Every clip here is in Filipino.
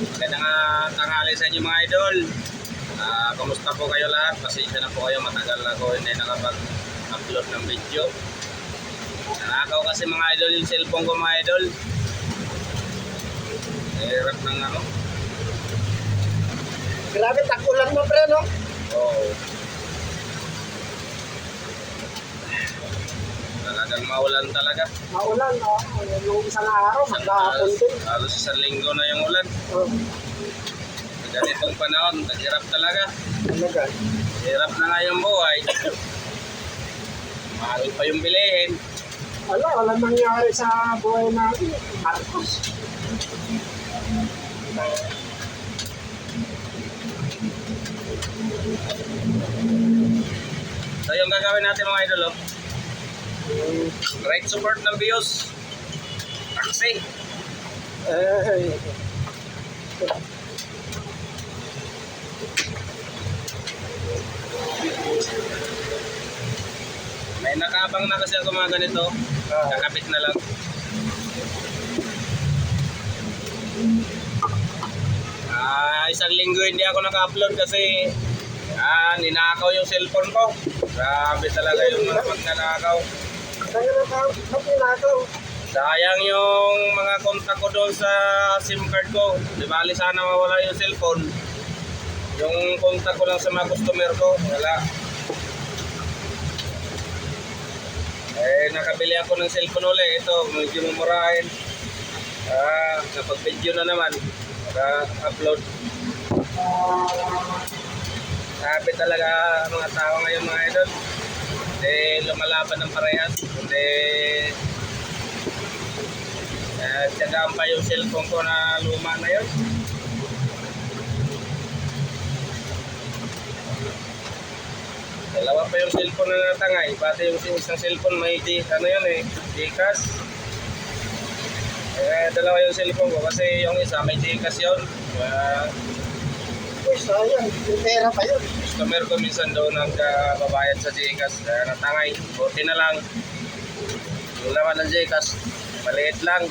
Magandang tanghali sa inyo mga idol. Kamusta po kayo lahat? Pasensya na po kayo, matagal ako hindi nakapag-upload ng video. Nanakaw kasi mga idol yung cellphone ko mga idol. Hirap ng ano. Grabe, takulan mo pre, no? Oo. Talagang maulan talaga. Maulan, no? Yung isang araw, maghahapon din. Halos isang linggo na yung ulan. Oh, Sa ganitong panahon, naghirap talaga. talaga. Hirap na nga yung buhay. Mahal pa yung bilihin. Walang nangyari sa buhay natin. Marcos. So yung gagawin natin mga idol, oh. Right support ng BIOS. Taxi. Eh, May nakabang na kasi ako mga ganito. Kakabit na lang. Isang linggo hindi ako naka-upload kasi ninakaw yung cellphone ko. Grabe talaga yung mga magnanakaw. kaya na pinakaw. Sayang yung mga kontak ko doon sa SIM card ko. Di bali sana mawala yung cellphone. Yung kontak ko lang sa mga customer ko, wala. Nakabili ako ng cellphone ulit. Ito, medyo mumurahin. Napag-video na naman. Naka-upload. Sabi talaga mga tao ngayon mga idol. Hindi lumalaban ng parehas. Hindi tiyagaan pa yung cellphone ko na luma na yun. Dalawa pa yung cellphone na natangay. Pati yung isang cellphone may Gcash. Dalawa yung cellphone ko kasi yung isa may Gcash yun. Uy, sayang. Yung pera pa yun. Customer ko minsan doon nagbabayad sa Gcash. Natangay. Buti na lang. Yung laman ng Gcash, maliit lang.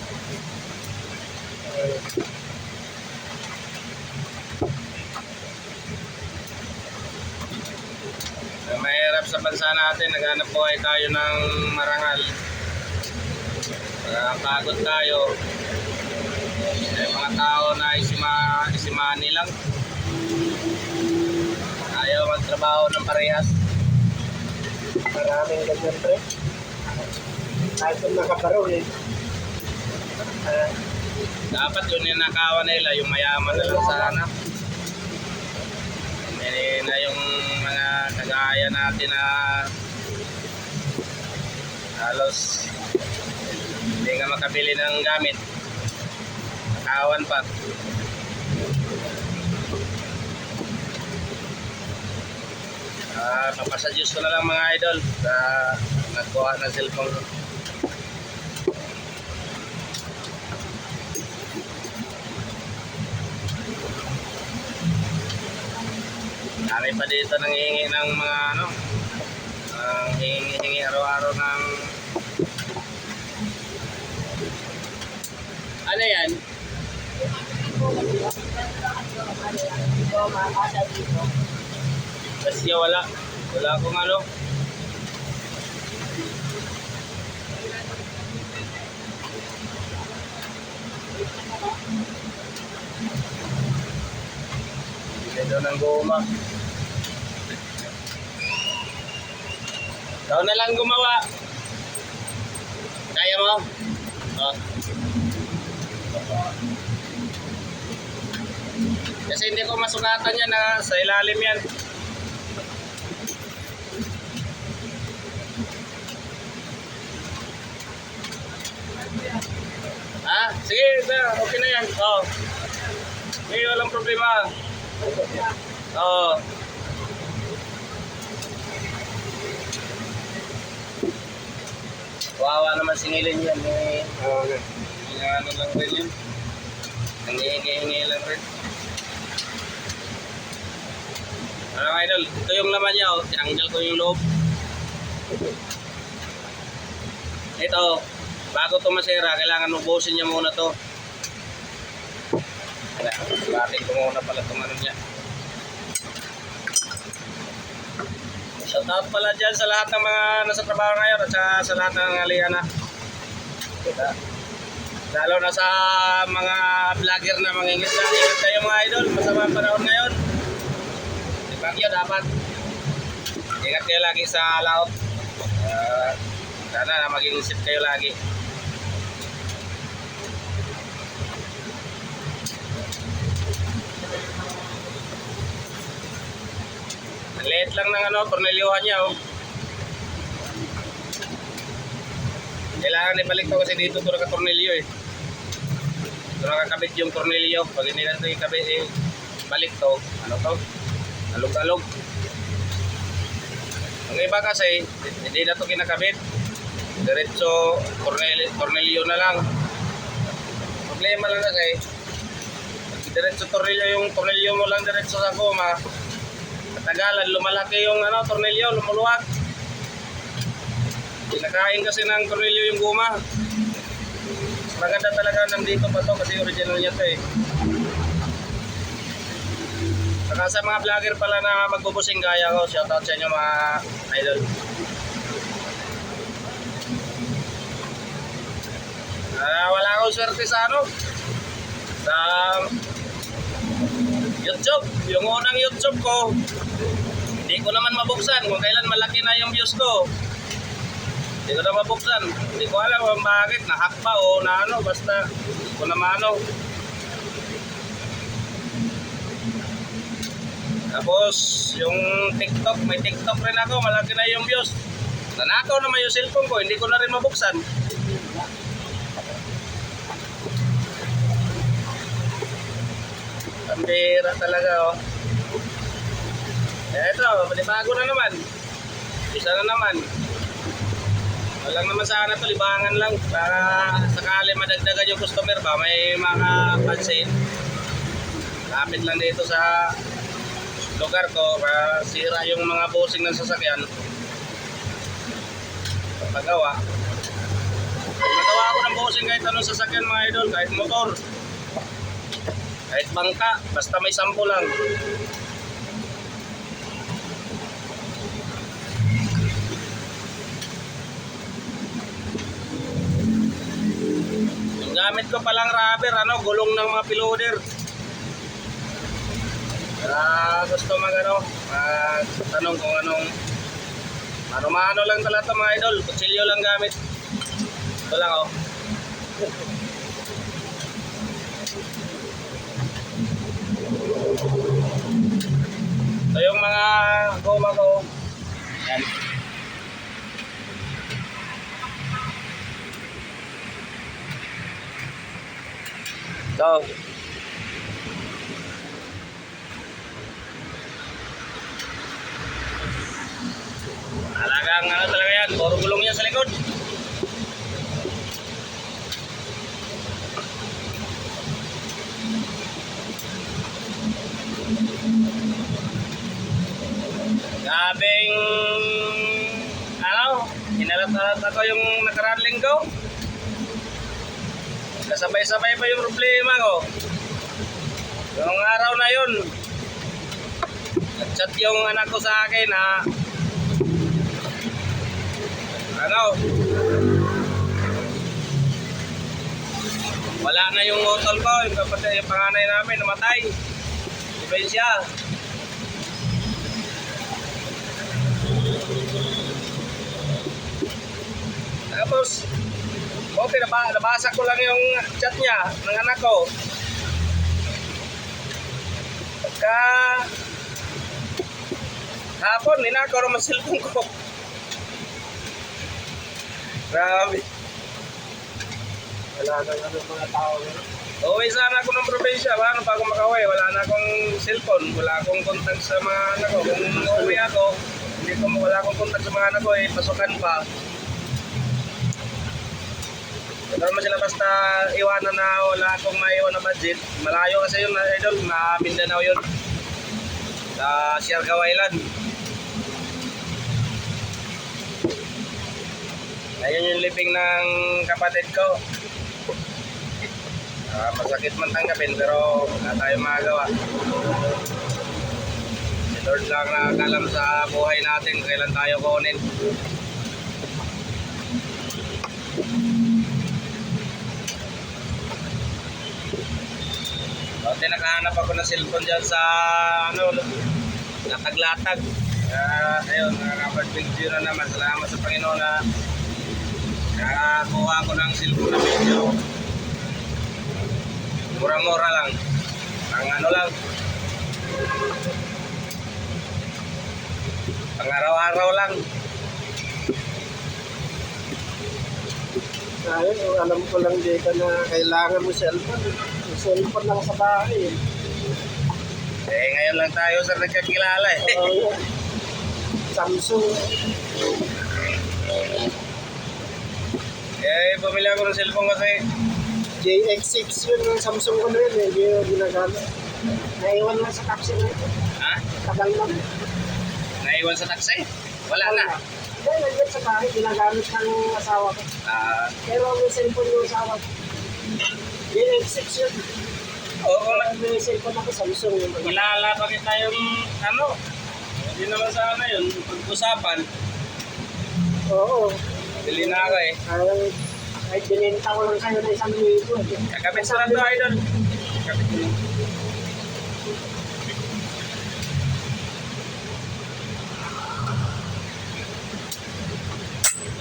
Mahirap sa bansa natin, naghanap buhay tayo ng marangal. Pagod tayo. May mga tao na isimani lang. Ayaw magtrabaho ng parehas. Maraming ganyan pre. Kahit yung nakabarong eh. Dapat yun yung nakawan nila, yung mayaman na lang sana. Hindi na yung mga kagaya natin na halos hindi nga makabili ng gamit. Nakawan pa. Papasadyos ko na lang mga idol sa nagkuha ng cellphone ko. Kami pa dito nanghihingi ng mga hingi araw-araw ng ano yan? Kasi wala akong ano. Ito ng goma. Ikaw na lang gumawa. Kaya mo? Oh. Kasi hindi ko masukatan yan sa ilalim yan. Sige, okay na yan. Oh. May walang problema. Oh. Wawa naman singilin yan. Ano lang rin yun. Nangihingi lang rin. Ano idol, ito yung laman niya. Tinanggal ko yung loob. Ito, bago ito masira, kailangan ubusin niya muna ito. Sulatin ko muna pala itong ano niya. Shoutout pala dyan sa lahat ng mga nasa trabaho ngayon at sa lahat ng aliyana. Lalo na sa mga vlogger na mangingisda. Ingat kayo mga idol, masama ang panahon ngayon. Di Bagyo dapat. Ingat kayo lagi sa laot. Sana na maging safe kayo lagi. Ang liit lang ng tornilyohan niya oh. Kailangan ibalik to kasi dito ito naka-tornilyo eh. Ito nakakabit yung tornilyo. Pag hindi na ito ikabit eh, balik to. Ano to? Alog-alog. Ang iba kasi, hindi na ito kinakabit. Diretso, tornilyo na lang. Problema lang kasi, diretso yung tornilyo mo lang diretso sa goma. Katagalan, lumalaki yung tornilyo, lumuluwag. Pinakain kasi ng tornilyo yung guma. Maganda talaga nandito pa to kasi original niya to eh. Saka sa mga vlogger pala na magbubusing gaya ko, shoutout sa inyo mga idol. Wala akong swerte sa sa YouTube. Yung unang YouTube ko, hindi ko naman mabuksan kung kailan malaki na yung views ko. Hindi ko na mabuksan. Hindi ko alam kung bakit, na-hack pa o na basta hindi ko na maano. Tapos, yung TikTok, may TikTok rin ako, malaki na yung views. Nanakaw naman yung cellphone ko, hindi ko na rin mabuksan. Pambira talaga oh. Ito, bago na naman. Isa na naman. Walang naman sana to, libangan lang para sakali madagdagan yung customer ba, may makapansin. Lapit lang dito sa lugar ko para sira yung mga busing ng sasakyan. Pagawa. Magawa ako ng busing kahit anong sasakyan mga idol, kahit motor. Kahit bangka, basta may sampo lang. Yung gamit ko palang rubber, gulong ng mga piloder. Gusto tanong kung anong ano lang talaga mga idol, kutsilyo lang gamit. Ito lang oh. Ito yung mga goma ko. Yan. Ito. Talagang talaga yan, puro gulong yan sa likod. Gabing hinalat-halat ako yung nakaraan linggo. Kasabay-sabay pa yung problema ko. Yung araw na yun, nag-chat yung anak ko sa akin na wala na yung utol ko, yung kapatid, yung panganay namin namatay. Dementia. Tapos okay, nabasa ko lang yung chat niya ng anak ko. Pagka hapon, ninakaw naman cellphone ko. Grabe. Wala na mga tao. Uwi sana ako ng probinsya. Paano pa ako makauwi? Wala na akong cellphone. Wala akong contact sa mga anak ko. Kung uwi ako, wala akong contact sa mga anak ko. Pasukan pa. Hindi naman sila basta iwanan na wala akong maiwan na budget. Malayo kasi yun, idol. Mindanao yun. Sa Siargao Island. Ayun yung living ng kapatid ko. Masakit man tanggapin pero wala tayong magagawa. Si Lord lang nakakalam sa buhay natin kailan tayo kunin. Dati nakahanap ako ng cellphone dyan sa latag-latag. Ayun, nakakapag-video na naman. Salamat sa Panginoon na nakakuha ko ng cellphone na video. Mura-mura lang. Ang ano lang. Pang araw-araw lang. Ayun, alam ko lang dito na kailangan mo cellphone. Yung cellphone lang sa bahay. Ngayon lang tayo sir nagkakilala eh. Samsung. Bumili ako ng cellphone kasi JX6 yun yung Samsung ko na yun. Hindi yun ginagamit. Naiwan lang sa taxi na ito. ha? Tagal lang. Naiwan sa taxi? Wala na. Kaya nandiyan sa bahay, ginagamit ng asawa ko. Pero may cellphone yung asawa ko. JX6 yun. Oo na. May cellphone ako, Samsung yun. Kilala pa kita yung ano. Hindi naman sa ano yun. Pag-usapan. Oo. Bili na ako eh. Ay, binenta ko lang kayo na 1,000. Kakabit ko lang to idol. Kakabit ko lang.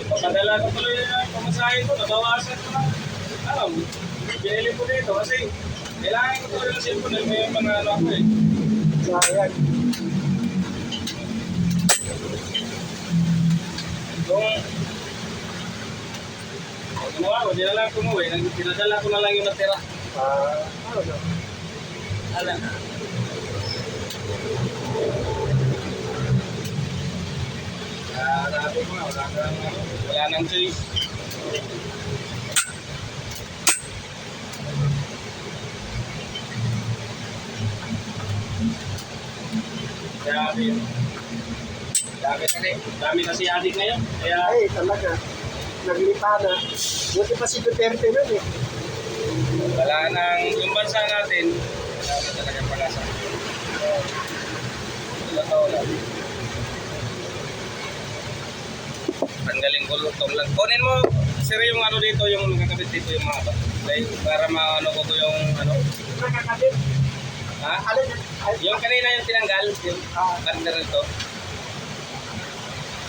Ipapadala ko tuloy na pamasahin ko. Nabawasan ko lang. Binili ko dito kasi kailangan ko tuloy ng cellphone. May mga ano ako eh. Sayang. Kung ginawa ko, dinala ko mo eh. Pinadala ko na lang yung natira. Ano na? Alam. Sabi ko nga, wala nang choice. Dami kasi adik ngayon. Kaya Ay, talaga. Naglipa na. Buti pa si Duterte nun eh. wala nang yung bansa natin. Wala na talagang pag-asa. Totoo lang. Tanggalin ko lutong lang. Kunin mo, sir, yung ano dito, yung nakakabit dito yung mga ba. Para maano ko to yung ano. Nakakabit. Ha? Alin? Yung kanina yung tinanggal, yung partner nito.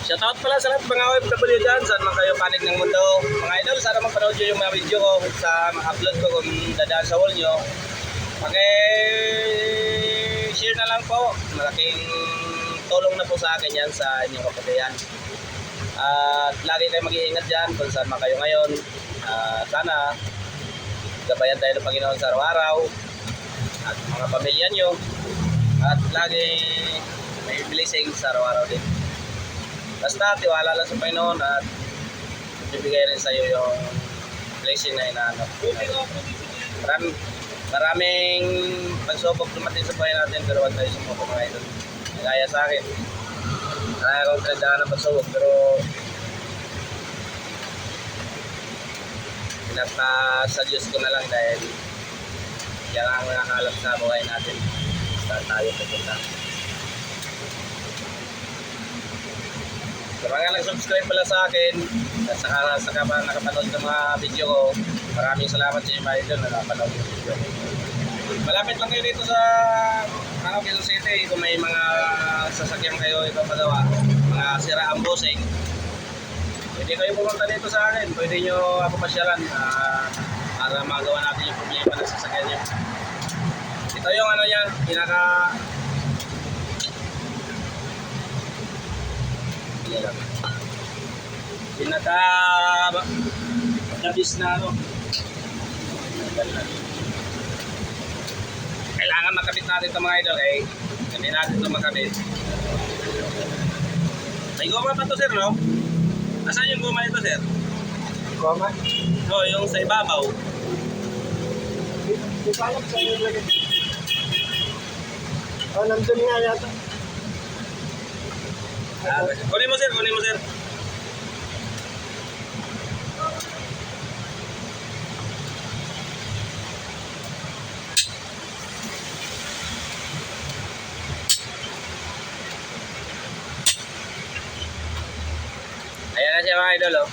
Shoutout pala sa lahat mga OFW dyan, saan man kayo panig ng mundo. Mga idol, sana magpanood nyo yung mga video ko sa mga upload ko kung dadaan sa wall nyo. Share na lang po. Malaking tulong na po sa akin yan sa inyong kapatiyan. At lagi kayo mag-iingat dyan kung saan man kayo ngayon. Sana gabayan tayo ng Panginoon sa araw-araw at mga pamilya nyo. At lagi may blessing sa araw-araw din. Basta tiwala lang sa Panginoon at bibigay rin sa iyo yung blessing na hinahanap. Maraming pagsubok dumating sa buhay natin pero huwag tayo sumubok mga idol. Nagaya sa akin. Kaya akong trindahan ng pagsubok pero sa Diyos ko na lang dahil yan ang nakakalap sa buhay natin. Saan tayo pupunta. Sa mga nag-subscribe pala sa akin at saka pa nakapanood ng mga video ko, maraming salamat sa inyo mga idol na nakapanood ng video. Malapit lang kayo dito sa Quezon City kung may mga sasakyan kayo ipapagawa, mga sira ang busing. Pwede kayo pumunta dito sa akin, pwede nyo ako pasyalan para magawa natin yung problema ng sasakyan nyo. Ito yung ano yan, labis na ano. Kailangan makabit natin ito mga idol eh. Hindi natin ito makabit. May goma pa to sir no? Asan yung goma nito sir? Goma? No, yung sa ibabaw. Di ba alam sa iyo lagi? Nandun nga yata. Kunin mo sir, kunin mo sir. siya mga idol, oh.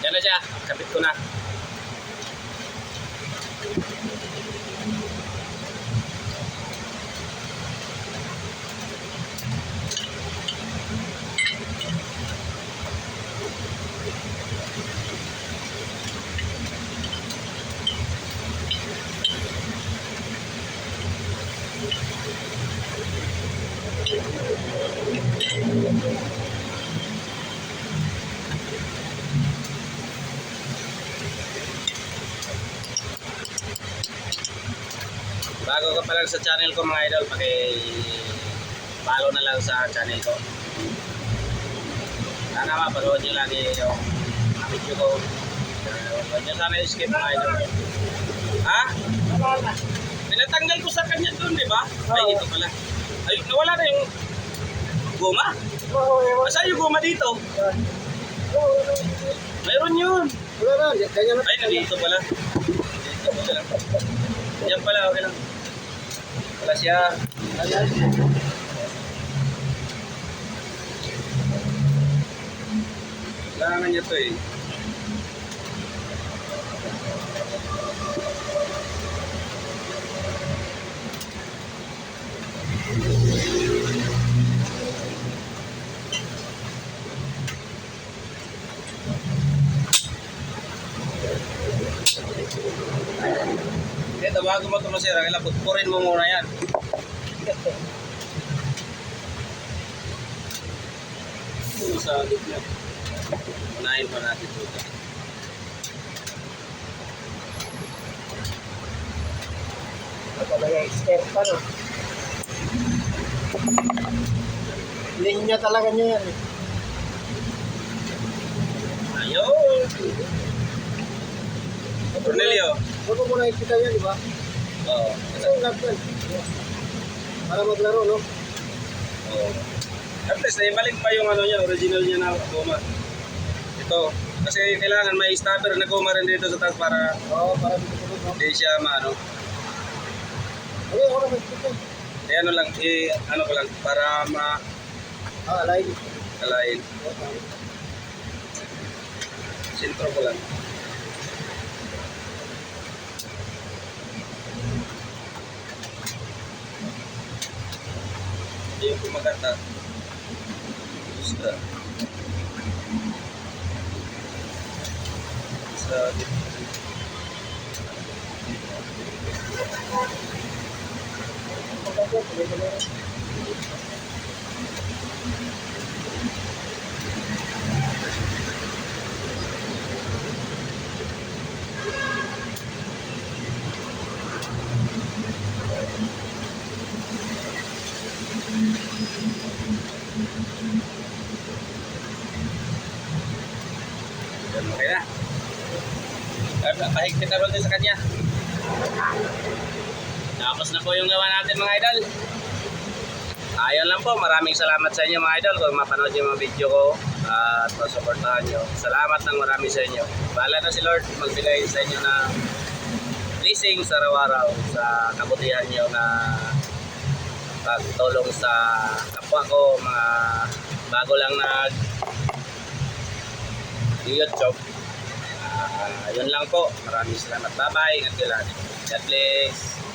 Yan na siya, kapit ko na. Bago ka pa lang sa channel ko mga idol, paki-follow na lang sa channel ko. Sana mapanood nyo lagi yung video ko. Huwag nyo sana i-skip mga idol. Ha? Wala na. Pinatanggal ko sa kanya doon, di ba? Oo. Ay, ito pala. Ay, nawala na yung goma. Oo, ewan. Asa yung goma dito? Oo, Mayroon yun. wala na. Kanya na. Ay, nandito pala. Dito pala. Yan pala, okay lang. Wala siya. Ayan. Kailangan niya to eh. Ito, bago mo ito masira, kailangan putpurin mo muna yan. Ito sa gitna. Unahin pa natin ito. Ito na yung step pa, no? Linya talaga niya yan. Ayun! Cornelio. Huwag mo muna ikita yan, di ba? Oo. Kasi yung lap yan. Para maglaro, no? Oo. At least, ibalik pa yung ano niya, original niya na goma. Ito. Kasi kailangan may stopper na goma rin dito sa taas para Oo, para dito ko, no? hindi siya maano. Ay, ako na mag-ikita. Eh ano lang, ano ko lang, para Alay. ma-align. Sintro ko lang. Hindi yung kumagata. Gusto. Sa okay na. Pahigpit na rin din sa kanya. Tapos na po yung gawa natin mga idol. Ayun lang po, maraming salamat sa inyo mga idol kung mapanood yung mga video ko at masuportahan nyo. Salamat ng marami sa inyo. Bahala na si Lord magbigay sa inyo na blessing sa araw-araw sa kabutihan nyo na pagtulong sa kapwa ko, mga bago lang nag YouTube. Yun lang po. Maraming salamat. Bye-bye. Ingat kayo lagi. God bless.